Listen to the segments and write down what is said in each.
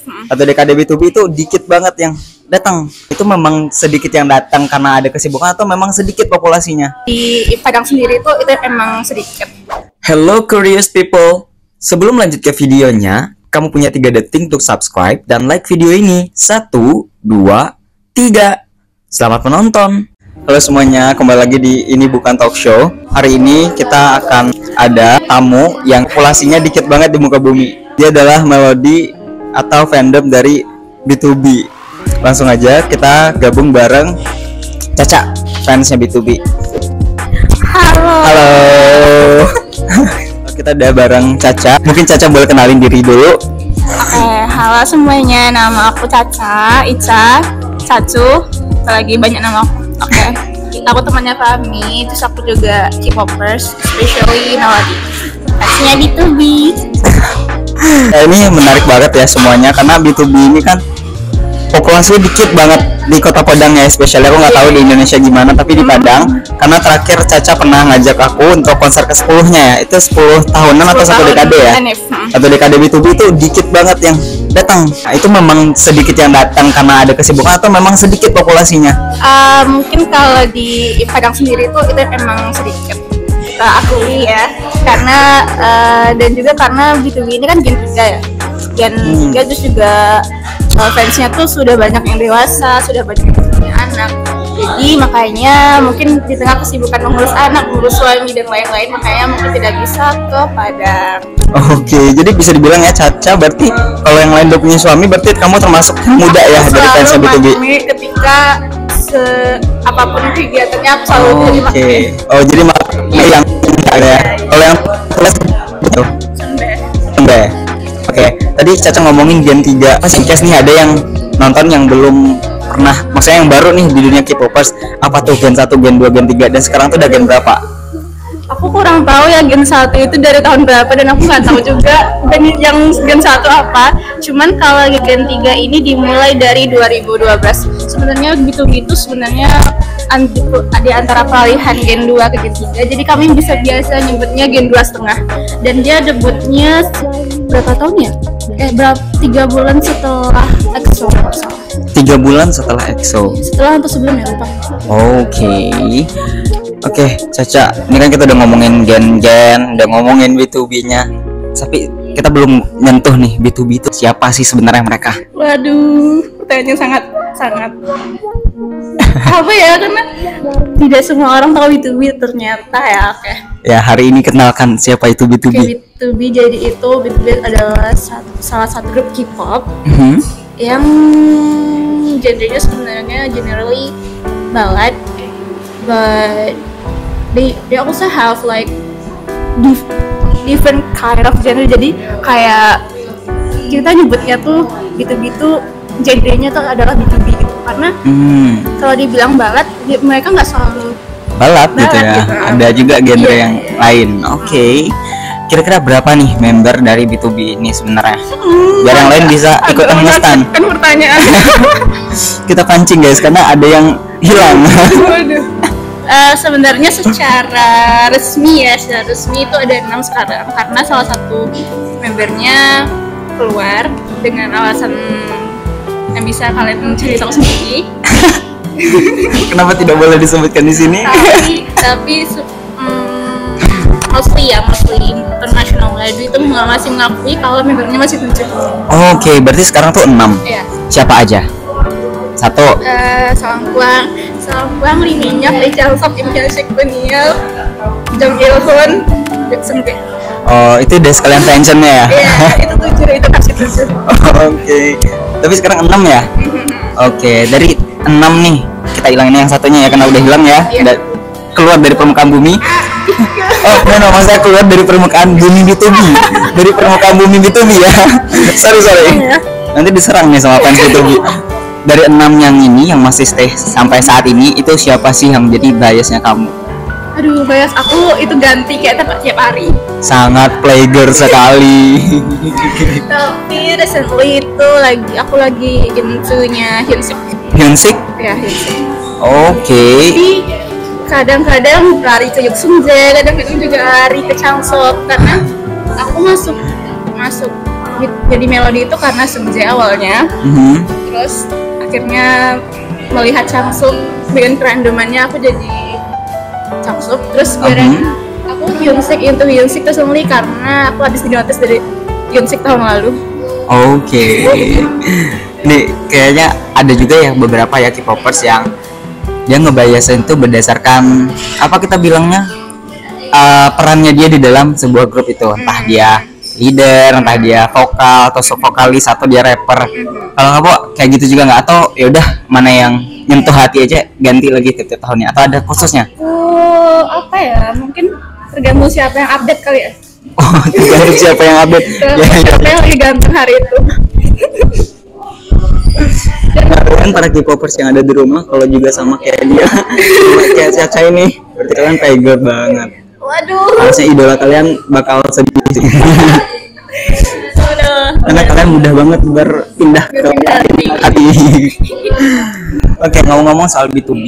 Atau DKD B2B itu dikit banget yang datang. Itu memang sedikit yang datang karena ada kesibukan atau memang sedikit populasinya? Di Padang sendiri itu emang sedikit. Hello curious people. Sebelum lanjut ke videonya, kamu punya 3 detik untuk subscribe dan like video ini. 1, 2, 3. Selamat menonton. Halo semuanya, kembali lagi di Ini Bukan Talk Show. Hari ini kita akan ada tamu yang populasinya dikit banget di muka bumi. Dia adalah Melody atau fandom dari B2B. Langsung aja kita gabung bareng Caca, fansnya B2B. Halo. Kita udah bareng Caca. Mungkin Caca boleh kenalin diri dulu. Oke, halo semuanya. Nama aku Caca, Ica, Cacu. Lagi banyak nama aku. Oke. Aku temannya Fahmi, terus aku juga K-popers, especially Melody. Fansnya B2B. Ini menarik banget ya semuanya karena B2B ini kan populasinya dikit banget di Kota Padang ya, spesialnya aku nggak tahu di Indonesia gimana, tapi di Padang karena terakhir Caca pernah ngajak aku untuk konser ke-10-nya ya, itu 10 tahunan atau 1 dekade ya, atau dekade B2B itu dikit banget yang datang. Nah, itu memang sedikit yang datang karena ada kesibukan atau memang sedikit populasinya? Mungkin kalau di Padang sendiri itu emang sedikit, kita akui ya, karena dan juga karena B2B ini kan Gen 3 ya, Gen 3 terus juga fansnya tuh sudah banyak yang dewasa, sudah banyak yang punya anak. Jadi makanya mungkin di tengah kesibukan mengurus anak, mengurus suami dan lain-lain, makanya mungkin tidak bisa ke Padang. Oke, jadi bisa dibilang ya Caca berarti kalau yang lain udah punya suami berarti kamu termasuk muda ya dari fansnya B2B. Ketika apapun kegiatannya aku selalu jadi makmur. Oh, jadi yang ada ya. Kalau yang itu Sembe. Oke, tadi Caca ngomongin Gen 3. Pas case nih ada yang nonton yang belum pernah, maksudnya yang baru nih di dunia K-popers. Apa tuh Gen 1, Gen 2, Gen 3 dan sekarang tuh udah Gen berapa? Aku kurang tahu ya Gen 1 itu dari tahun berapa dan aku nggak tahu juga yang Gen 1 apa. Cuman kalau Gen 3 ini dimulai dari 2012. Sebenarnya B2B itu sebenarnya di antara peralihan Gen 2 ke Gen 3. Jadi kami bisa biasa nyebutnya Gen 2,5. Dan dia debutnya berapa tahun ya? 3 bulan setelah EXO. 3 bulan setelah EXO. Setelah atau sebelumnya lupa. Oke, Caca, ini kan kita udah ngomongin gen-gen, udah ngomongin B2B-nya, tapi kita belum nyentuh nih B2B itu siapa sih sebenarnya mereka? Waduh, pertanyaan sangat apa ya, karena tidak semua orang tahu B2B ternyata ya. Oke. Ya, hari ini kenalkan siapa itu B2B. B2B jadi itu B2B adalah salah satu grup K-pop yang genrenya sebenarnya generally ballad, but they also have like different kind of genre. Jadi kayak kita nyebutnya tuh B2B tuh genrenya tuh adalah B2B gitu. Karena kalau dibilang ballad, mereka nggak selalu ballad gitu ya. Gitu. Ada juga genre yang lain. Oke. Kira-kira berapa nih member dari B2B ini sebenarnya? Biar yang lain bisa ikutan ngestan. Kan pertanyaan. Kita pancing guys karena ada yang hilang. Sebenarnya secara resmi itu ada 6 sekarang karena salah satu membernya keluar dengan alasan yang bisa kalian cari tahu sendiri. Kenapa tidak boleh disebutkan di sini? Tapi mostly international lady itu masih mengakui kalau membernya masih 7. Oke, berarti sekarang tuh 6. Iya. Siapa aja? 1. Sangkwang, Lee Minyak, Lee Chang-sok, Im Hyun-sik, Beniel, Jung Il-hun, Jackson B. Oh, itu udah sekalian pensionnya ya? Iya, itu 7, itu kasih 7. Oke. Tapi sekarang 6 ya? Oke, dari 6 nih kita hilangin yang satunya ya karena udah hilang ya. Keluar dari permukaan bumi. Oh, maksudnya keluar dari permukaan bumi B2B. Dari permukaan bumi B2B ya. Sorry. Nanti diserang nih sama fans B2B. Dari 6 yang ini yang masih stay sampai saat ini itu siapa sih yang jadi biasnya kamu? Aduh, bias aku itu ganti kayak tiap hari. Sangat playgirl sekali. Tapi recently itu aku lagi into-nya Hyunsik. Hyunsik? Ya, Hyunsik. Oke. Jadi kadang-kadang lari ke Yuksungjae, kadang-kadang juga lari ke Changsop karena aku masuk jadi melodi itu karena Sungjae awalnya. Terus akhirnya melihat Changsub dengan kerandomannya aku jadi Changsub. Terus sekarang aku Hyunsik terus only karena aku habis dinotis dari Hyunsik tahun lalu. Oke. Nih kayaknya ada juga ya beberapa ya K-popers yang dia ngebayasin itu berdasarkan apa kita bilangnya perannya dia di dalam sebuah grup itu, entah dia leader, entah dia vokal atau vokalis atau dia rapper. Kalau kamu kayak gitu juga nggak, atau ya udah mana yang nyentuh hati aja ganti lagi tiap tahunnya, atau ada khususnya? Apa ya, mungkin tergantung siapa yang update kali ya. Oh, tergantung siapa yang update. Siapa yang lagi ganteng hari itu. Kalian para K-popers yang ada di rumah kalau juga sama kayak dia, kayak Caca ini, berarti kalian tiger banget. Waduh. Harusnya idola kalian bakal sedih. Karena kalian mudah banget berpindah ke hati. Oke, ngomong-ngomong soal B2B,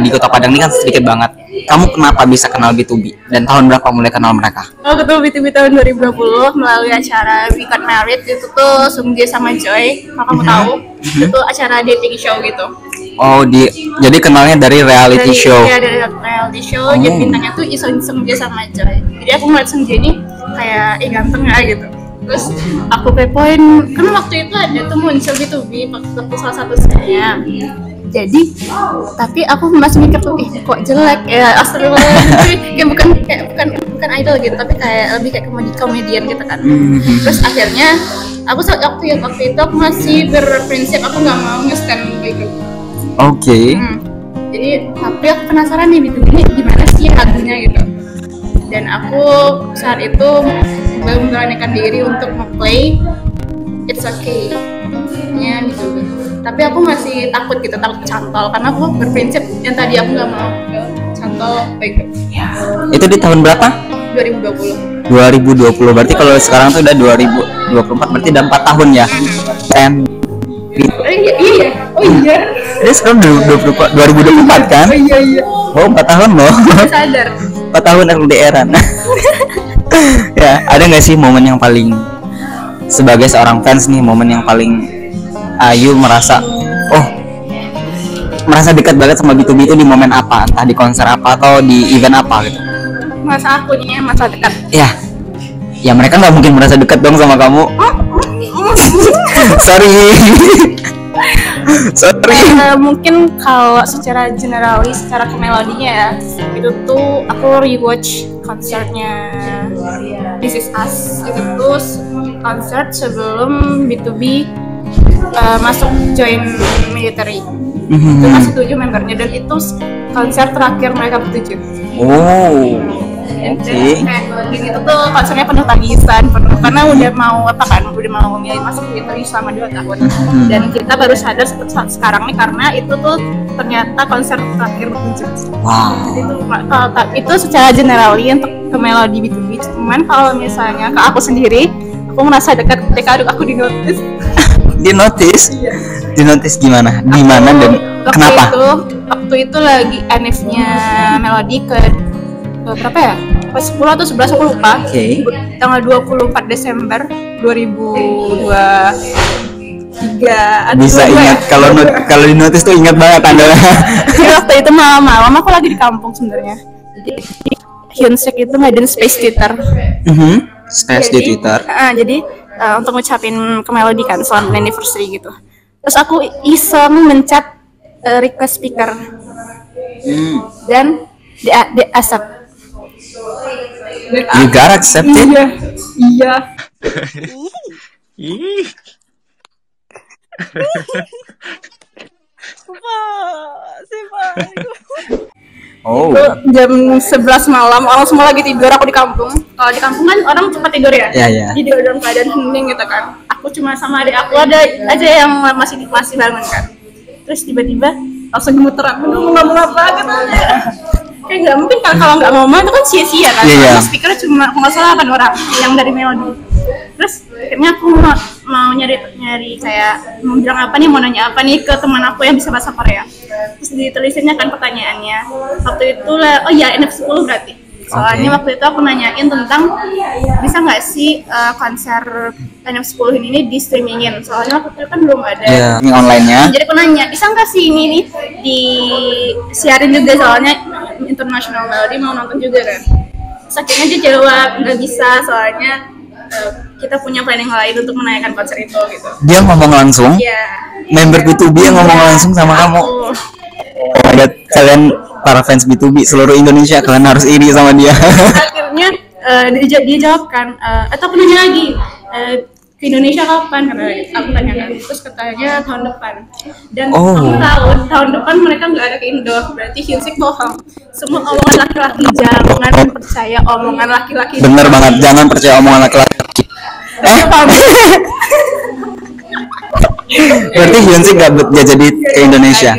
di Kota Padang ini kan sedikit banget. Kamu kenapa bisa kenal B2B dan tahun berapa mulai kenal mereka? Oh, ketemu B2B tahun 2020 melalui acara We Got Married. Itu tuh Sungjae sama Joy, kalau kamu tahu. Itu acara dating show gitu. Oh, jadi kenalnya dari reality show. Iya, dari reality show. Jadi bintangnya tuh Sungjae sama Joy. Jadi aku ngeliat Sungjae ini kayak ganteng ya gitu. Terus aku kepoin, kan waktu itu ada tuh muncul B2B waktu salah satu scene-nya. Jadi, tapi aku masih mikir tuh, kok jelek ya, astagfirullah. bukan idol gitu, tapi kayak lebih kayak komedian gitu kan. Terus akhirnya aku waktu itu aku masih berprinsip aku nggak mau nge-stand gitu. Oke. Jadi tapi aku penasaran nih B2B ini gimana sih lagunya gitu. Dan aku saat itu memberanikan diri untuk nge-play It's Okay nya B2B. Tapi aku masih takut cantol karena aku berprinsip yang tadi aku nggak mau cantol baik. Ya. Itu di tahun berapa? 2020. 2020 berarti kalau sekarang tuh udah 2024 berarti udah 4 tahun ya. Iya. Oh iya. Ini sekarang 2024 kan? Oh iya. Oh 4 tahun loh. Sadar. 4 tahun LDR-an. Ya, ada nggak sih momen yang paling sebagai seorang fans nih, momen yang paling Ayu merasa dekat banget sama B2B itu di momen apa? Entah di konser apa atau di event apa gitu. Masa dekat. Ya mereka nggak mungkin merasa dekat dong sama kamu. Sorry. Mungkin kalau secara generalis, secara kemelodinya ya, itu tuh aku rewatch konsernya This Is Us. Itu tuh konser sebelum B2B masuk join military. Itu masih 7 membernya dan itu konser terakhir mereka bertujuh. Oh. Dan itu tuh konsernya penuh tangisan, karena udah mau milih masuk military selama 2 tahun. Dan kita baru sadar saat sekarang nih karena itu tuh ternyata konser terakhir bertujuh. Wow. Itu secara generali untuk ke melodi B2B. Cuman kalau misalnya ke aku sendiri, aku merasa dekat ketika aku dinotis. Dinotis gimana? Di mana dan kenapa? Waktu itu lagi NF-nya Melody ke berapa ya? Pas 10 atau 11 aku lupa. Oke. Tanggal 24 Desember 2023. Bisa ingat kalau dinotis tuh ingat banget Anda. Jadi waktu itu malam-malam aku lagi di kampung sebenarnya. Jadi Hyunsik itu ngadain space Twitter. Space di Twitter. Jadi untuk ngucapin ke Melody kan selamat anniversary gitu. Terus aku iseng mencet request speaker dan di accept. You got accepted? Iya. Oh. Itu jam 11 malam, orang semua lagi tidur, aku di kampung. Kalau di kampung kan orang cepat tidur ya. Iya. Jadi dalam keadaan hening gitu kan. Aku cuma sama adik aku ada aja yang masih bangun kan. Terus tiba-tiba langsung gemeteran. Aduh, mau ngomong apa gitu. Kayak nggak mungkin kalau nggak ngomong itu kan sia-sia kan. Iya. Speaker cuma nggak salah 8 orang yang dari Melody. Terus akhirnya aku mau nyari kayak mau bilang apa nih, mau nanya apa nih ke teman aku yang bisa bahasa Korea. Terus ditulisinnya kan pertanyaannya. Waktu itu lah, NF10 berarti. Soalnya waktu itu aku nanyain tentang bisa nggak sih konser NF10 ini di streamingin. Soalnya waktu itu kan belum ada. Ini online-nya. Jadi aku nanya, bisa nggak sih ini nih di siarin juga, soalnya International Melody mau nonton juga kan. Terus akhirnya dia jawab nggak bisa, soalnya kita punya planning lain untuk menanyakan konser itu gitu. Dia ngomong langsung? Iya. Member B2B yang ngomong langsung sama kamu? Oh my god, kalian para fans B2B seluruh Indonesia, kalian harus iri sama dia. Akhirnya dia jawab kan, atau aku nanya lagi, ke Indonesia kapan? Karena aku tanyakan, terus katanya tahun depan. Dan aku tahu tahun depan mereka nggak ada ke Indo, berarti Hyunsik bohong. Semua omongan laki-laki, jangan percaya omongan laki-laki. Bener banget, jangan percaya omongan laki-laki. Berarti Hyunsik gak jadi ke Indonesia.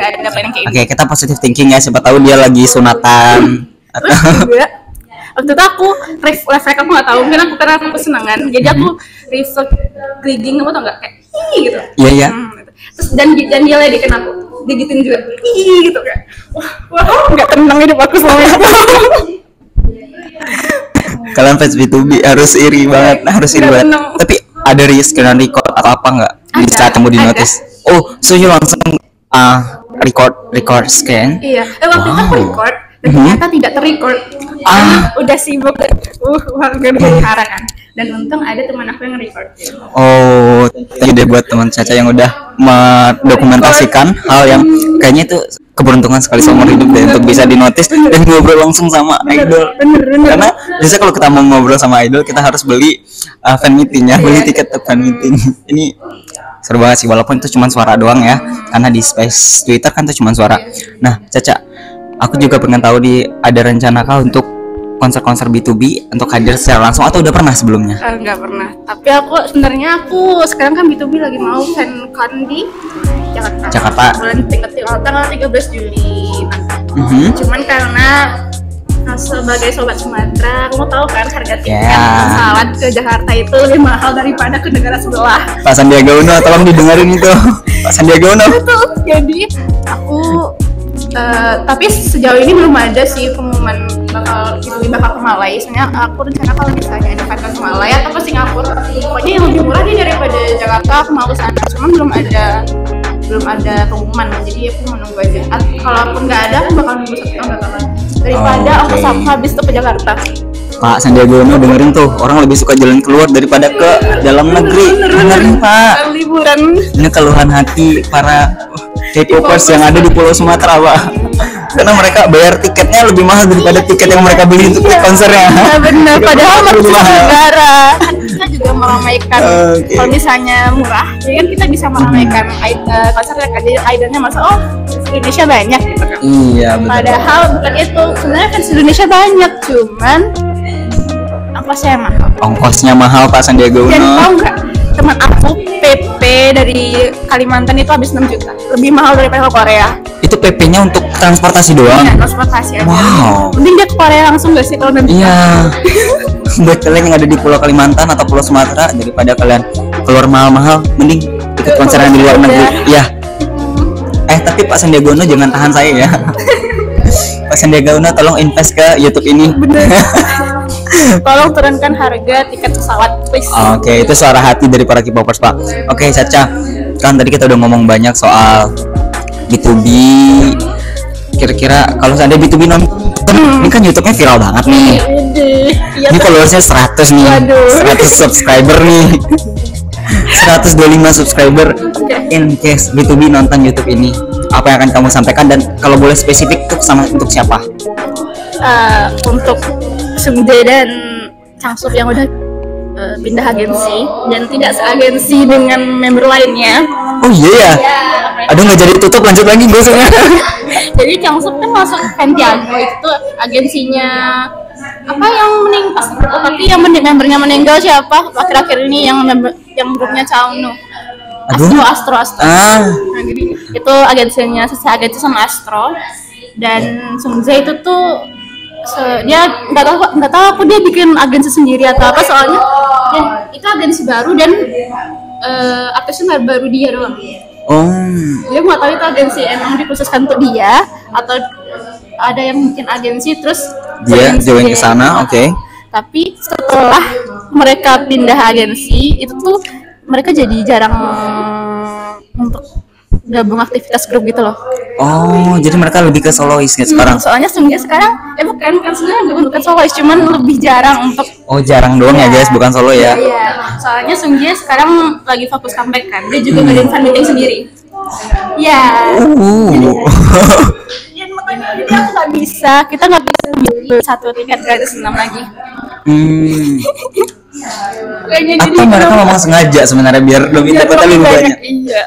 Oke, kita positive thinking ya, siapa tahu dia lagi sunatan atau waktu itu aku refleks, aku nggak tahu, mungkin karena aku kesenangan, jadi aku refleks gigging, kamu tau nggak, kayak gitu. Iya. Terus dan dia ledekin aku, digituin juga, gitu kan. Wah, nggak tenang hidup aku selama itu. Kalian fans B2B harus iri banget, Tapi ada risk kena record atau apa nggak di saat kamu di notice? Oh, so you langsung record scan? Iya, waktu itu aku record, dan ternyata tidak ter-record. Udah sibuk, warga kan. Dan untung ada teman aku yang record. Oh, thank you deh buat teman Caca yang udah mendokumentasikan hal yang kayaknya itu keberuntungan sekali seumur hidup deh untuk bisa dinotis dan ngobrol langsung sama idol. Karena biasanya kalau kita mau ngobrol sama idol kita harus beli fan meetingnya, beli tiket fan meeting. Ini seru banget sih, walaupun itu cuma suara doang ya, karena di space Twitter kan itu cuma suara. Nah, Caca, aku juga pengen tahu ada rencana kah untuk konser-konser B2B untuk hadir secara langsung atau udah pernah sebelumnya? Enggak pernah. Tapi sebenarnya aku sekarang kan B2B lagi mau FanCon di Jakarta. Bulan tanggal 13 Juli. Cuman karena sebagai sobat Sumatera, kamu tahu kan harga tiket pesawat ke Jakarta itu lebih mahal daripada ke negara sebelah. Pak Sandiaga Uno, tolong didengarin itu. Pak Sandiaga Uno. Betul. Jadi aku tapi sejauh ini belum ada sih pengumuman bakal ke Malai. Soalnya aku rencana kalau misalnya ada FanCon ke Malai atau ke Singapura, pokoknya yang lebih murah nih daripada Jakarta, aku mau ke sana. Cuman belum ada pengumuman, jadi aku menunggu aja. Kalaupun nggak ada, aku bakal nunggu 1 tahun belakangan daripada ongkos aku habis tuh ke Jakarta. Pak Sandiaga Uno, dengerin tuh, orang lebih suka jalan keluar daripada ke dalam negeri. Dengerin Pak. Liburan. Ini keluhan hati para K-popers yang ada di Pulau Sumatera, Pak. Karena mereka bayar tiketnya lebih mahal daripada tiket yang mereka beli untuk konsernya. Benar, padahal masih negara. Kita juga meramaikan kalau misalnya murah, jadi kan kita bisa meramaikan konser kan. Jadi idolnya masa Indonesia banyak gitu kan. Iya, betul. Padahal bukan itu. Sebenarnya kan Indonesia banyak, cuman ongkosnya mahal Pak Sandiaga Uno. Dan tahu nggak, teman aku PP dari Kalimantan itu habis 6 juta, lebih mahal daripada ke Korea. Itu PP-nya untuk transportasi doang? Iya, transportasi aja. Wow. Mending dia ke Korea langsung nggak sih kalau nanti? Iya. Buat kalian yang ada di Pulau Kalimantan atau Pulau Sumatera, daripada kalian keluar mahal-mahal, mending ikut konser yang di luar negeri. Iya. Tapi Pak Sandiaga Uno jangan tahan saya ya. Pak Sandiaga Uno tolong invest ke YouTube ini. Bener. Tolong turunkan harga tiket pesawat, please. Oke, itu suara hati dari para K-popers, Pak. Oke, Caca, kan tadi kita udah ngomong banyak soal B2B. Kira-kira kalau seandainya B2B nonton, ini kan YouTube-nya viral banget nih. Ini followersnya 100 nih. 100 subscriber nih. 125 subscriber. In case B2B nonton YouTube ini, apa yang akan kamu sampaikan, dan kalau boleh spesifik tuh untuk siapa? Untuk Sungjae dan Changsub yang udah pindah agensi dan tidak seagensi dengan member lainnya. Oh iya ya? Aduh, nggak jadi tutup, lanjut lagi gue sebenarnya. Jadi Changsub kan masuk Fentiano, itu agensinya apa yang meninggal, tapi yang membernya meninggal siapa akhir-akhir ini, yang grupnya Chaunu. Astro. Nah, jadi itu agensinya agensi sama Astro. Dan Sungjae itu tuh dia nggak tahu aku dia bikin agensi sendiri atau apa, soalnya itu agensi baru dan artisnya baru dia doang. Dia nggak tahu itu agensi emang dikhususkan untuk dia atau ada yang bikin agensi terus dia join ke sana, oke. Tapi setelah mereka pindah agensi itu tuh mereka jadi jarang untuk gabung aktivitas grup gitu loh. Oh, jadi mereka lebih ke solois ya sekarang? Soalnya Sungjae sekarang, bukan sebenarnya bukan solois, cuman lebih jarang untuk. Oh, jarang doang ya guys, bukan solo ya? Iya, soalnya Sungjae sekarang lagi fokus comeback kan, dia juga ngadain fan meeting sendiri. Iya. Jadi aku nggak bisa, kita nggak bisa beli satu tiket gratis 6 lagi. Atau mereka memang sengaja sebenarnya biar lebih dapatnya lebih banyak. Iya.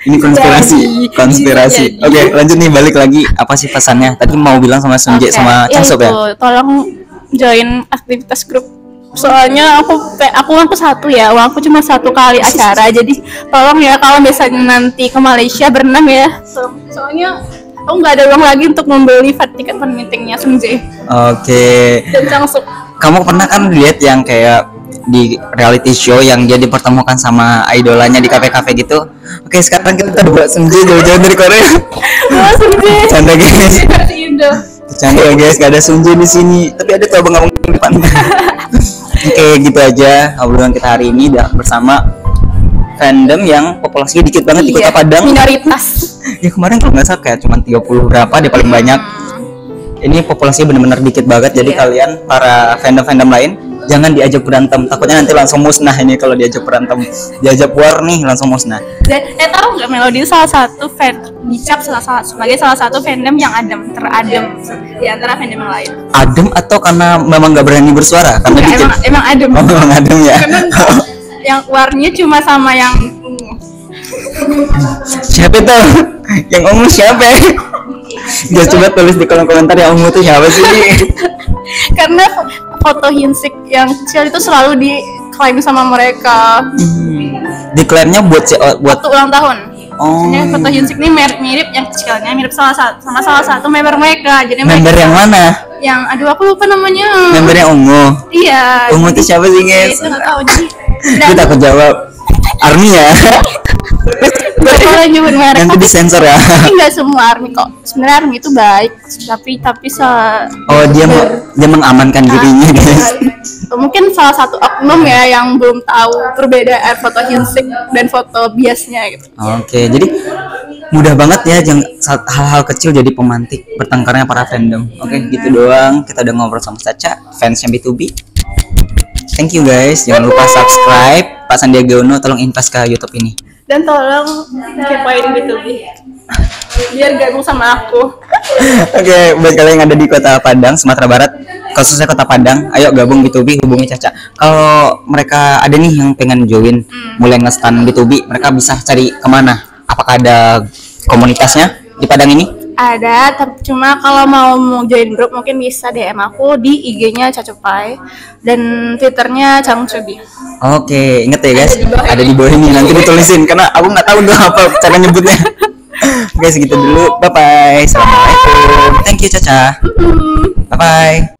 Ini konspirasi. Oke, lanjut nih, balik lagi. Apa sih pesannya? Tadi mau bilang sama Sungjae sama Changsub ya? Tolong join aktivitas grup. Soalnya aku satu ya, uangku cuma 1 kali acara. Jadi tolong ya kalau misalnya nanti ke Malaysia berenam ya. Soalnya aku nggak ada uang lagi untuk membeli tiket fan meetingnya Sungjae. Oke. Dan Changsub. Kamu pernah kan lihat yang kayak di reality show yang dia dipertemukan sama idolanya di kafe-kafe gitu? Oke, sekarang kita buat Sungjae jauh-jauh dari Korea. Wah, Sungjae. Canda guys. Canda guys, gak ada Sungjae di sini. Tapi ada tuh abang-abang di depan. Oke, gitu aja obrolan kita hari ini bersama fandom yang populasinya dikit banget di Kota Padang. Minoritas. Ya kemarin kalau nggak salah kayak cuma 30 berapa dia paling banyak. Ini populasinya benar-benar dikit banget. Jadi kalian para fandom-fandom lain jangan diajak berantem, takutnya nanti langsung musnah ini kalau diajak berantem. Diajak war nih langsung musnah. Dan tahu nggak, Melody salah satu dicap sebagai salah satu fandom yang teradem di antara fandom yang lain. Adem atau karena memang nggak berani bersuara? Karena dikit. Emang adem. Oh, memang adem ya. Karena yang warnya cuma sama yang siapa tuh? Yang ungu siapa? Dia coba tulis di kolom komentar yang ungu tuh siapa sih? Karena foto Hyunsik yang kecil itu selalu diklaim sama mereka. Diklaimnya buat waktu ulang tahun. Oh. Jadi foto Hyunsik ini mirip yang kecilnya, mirip salah satu member mereka. Jadi member yang mana? Yang aku lupa namanya. Member yang ungu. Iya. Ungu itu siapa sih guys? Itu nggak tahu jadi. Kita takut jawab. Army ya. Boleh nyebut merek. Nanti disensor ya. Tapi nggak semua Army kok. Sebenarnya Army itu baik, tapi dia mengamankan dirinya guys. Mungkin salah satu oknum ya yang belum tahu perbedaan foto Hyunsik dan foto biasnya gitu. Oke, jadi mudah banget ya hal-hal kecil jadi pemantik bertengkarnya para fandom. Oke, gitu doang. Kita udah ngobrol sama Caca, fansnya B2B. Thank you guys. Jangan lupa subscribe. Pak Sandiaga Uno tolong invest ke YouTube ini. Dan tolong kepoin B2B biar gabung sama aku. Oke, buat kalian yang ada di Kota Padang, Sumatera Barat, khususnya Kota Padang, ayo gabung B2B, hubungi Caca. Kalau mereka ada nih yang pengen join mulai nge-stand B2B, mereka bisa cari kemana? Apakah ada komunitasnya di Padang ini? Ada, tapi cuma kalau mau join grup mungkin bisa DM aku di IG-nya Cacupai dan Twitternya Changchubi. Oke, inget ya guys, ada di bawah ini, nanti ditulisin karena aku nggak tahu tuh apa cara nyebutnya. Oke, segitu dulu, bye bye, assalamualaikum, thank you Caca, bye bye.